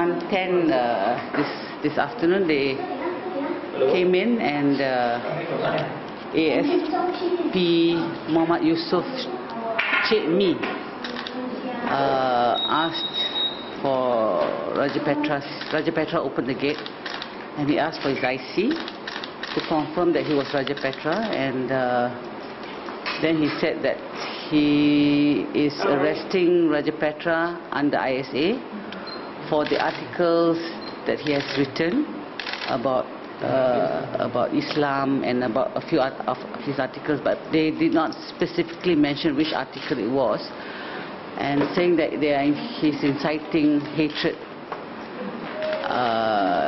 1:10 this afternoon, they came in and ASP Muhammad Yusuf Cik Mi asked for Raja Petra. Raja Petra opened the gate and he asked for his IC to confirm that he was Raja Petra, and then he said that he is arresting Raja Petra under ISA for the articles that he has written about Islam and about a few of his articles, but they did not specifically mention which article it was, and saying that he's inciting hatred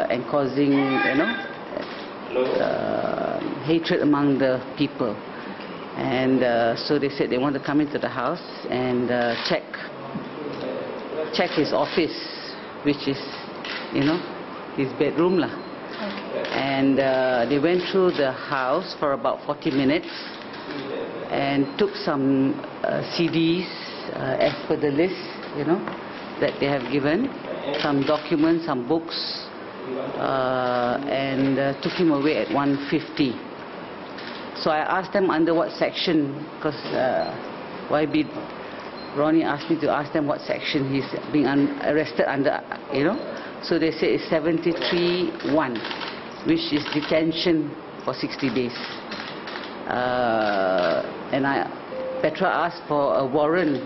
and causing, hatred among the people. And so they said they want to come into the house and check his office, which is, his bedroom lah. And they went through the house for about 40 minutes and took some CDs as per the list, that they have given, some documents, some books, and took him away at 1:50. So I asked them under what section, because YB Ronnie asked me to ask them what section he's being arrested under, So they say it's 73(1), which is detention for 60 days. And Petra asked for a warrant,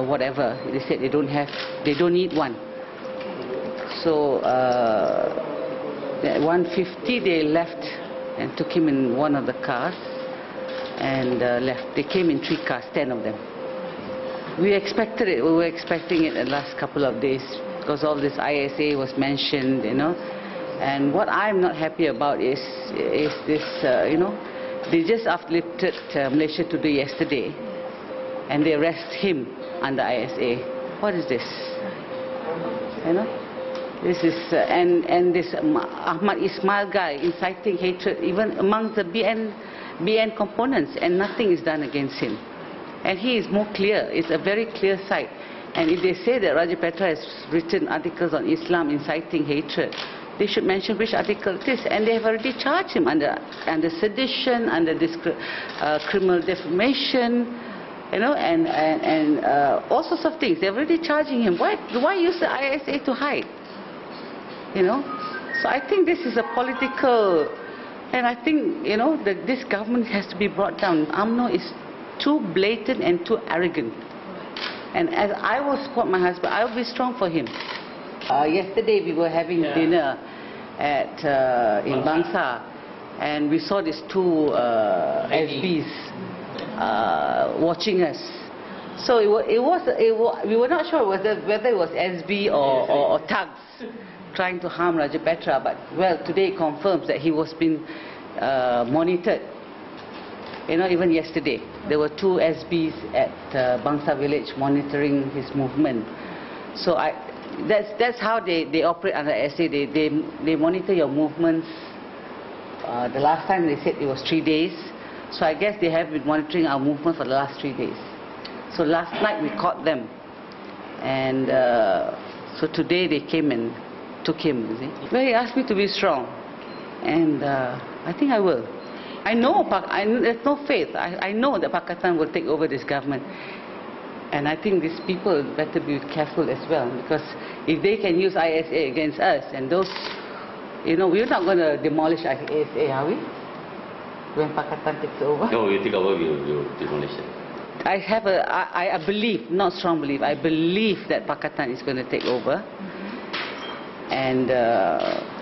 whatever. They said they don't need one. So at 1:50 they left and took him in one of the cars and left. They came in 3 cars, 10 of them. We expected it. We were expecting it the last couple of days because all this ISA was mentioned, And what I'm not happy about is this, they just uplifted Malaysia Today yesterday, and they arrest him under ISA. What is this? This is and this Ahmad Ismail guy inciting hatred even among the BN components, and nothing is done against him. And he is more clear. It's a very clear sight. And if they say that Raja Petra has written articles on Islam inciting hatred, they should mention which article it is. And they have already charged him under sedition, under this criminal defamation, and all sorts of things. They're already charging him. Why use the ISA to hide? So I think this is a political, and I think, that this government has to be brought down. UMNO is too blatant and too arrogant. And as I will support my husband, I will be strong for him. Yesterday we were having dinner in Bangsa, and we saw these 2 SBs watching us. So we were not sure whether it was SB or thugs trying to harm Raja Petra, but today it confirms that he was being monitored. Even yesterday there were 2 SBs at Bangsa village monitoring his movement. So that's how they operate under SA. They monitor your movements. The last time they said it was 3 days. So I guess they have been monitoring our movement for the last 3 days. So last night we caught them, and so today they came and took him. Well, he asked me to be strong, and I think I will. I know there's no faith. I know that Pakistan will take over this government. And I think these people better be careful as well, because if they can use ISA against us, and those, we're not going to demolish ISA, are we? When Pakistan takes over? No, we take over, we'll demolish it. I believe, not strong belief, I believe that Pakistan is going to take over. And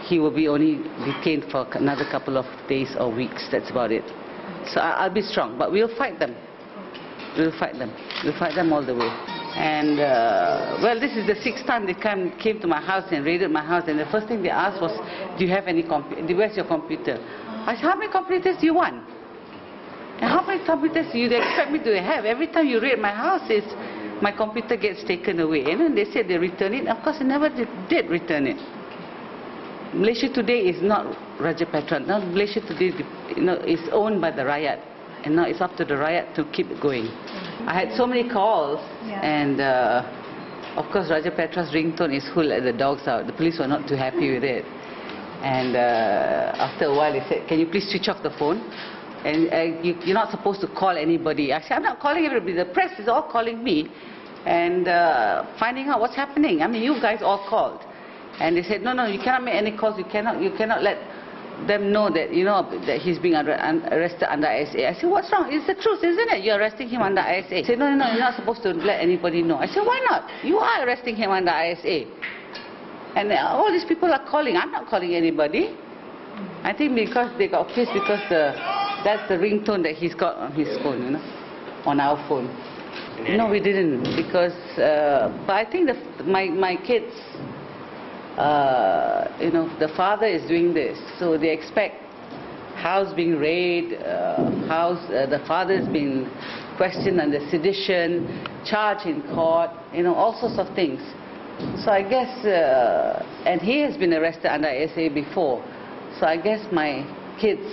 he will be only detained for another couple of days or weeks. That's about it. So I'll be strong, but we'll fight them. We'll fight them. We'll fight them all the way. And this is the 6th time they came to my house and raided my house. And the first thing they asked was, "Do you have any computer? Where's your computer?" I said, "How many computers do you want? And how many computers do you expect me to have? Every time you raid my house, my computer gets taken away." And then they said they return it. Of course, they never did return it. Malaysia Today is not Raja Petra. Now Malaysia Today, is owned by the Rakyat, and now it's up to the Rakyat to keep it going. I had so many calls, and Of course, Raja Petra's ringtone is "Who Let the Dogs Out." The police were not too happy with it. And after a while, they said, "Can you please switch off the phone? And you're not supposed to call anybody." I said, "I'm not calling everybody. The press is all calling me and finding out what's happening. I mean, you guys all called." And they said, "No, no, you cannot make any calls. You cannot let them know that, you know, that he's being arrested under ISA." I said, "What's wrong? It's the truth, isn't it? You're arresting him under ISA." They said, "No, no, no, you're not supposed to let anybody know." I said, "Why not? You are arresting him under ISA. And all these people are calling. I'm not calling anybody." I think because they got pissed because that's the ringtone that he's got on his phone, you know, on our phone. No, we didn't, because but I think my kids, you know, the father is doing this, so they expect house being raided, the father's being questioned under sedition, charged in court, you know, all sorts of things. So I guess, and he has been arrested under ISA before, so I guess my kids,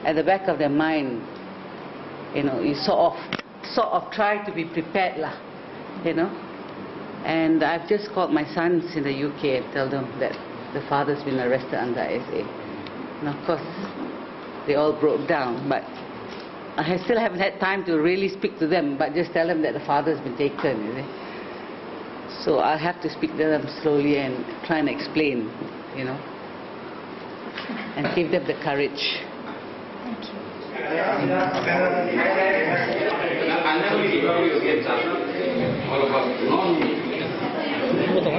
at the back of their mind, you know, you sort of try to be prepared lah, you know. And I've just called my sons in the UK and tell them that the father's been arrested under ISA. And of course, they all broke down, but I still haven't had time to really speak to them, but just tell them that the father's been taken, you see. So I'll have to speak to them slowly and try and explain, you know, and give them the courage. Thank you. Potong,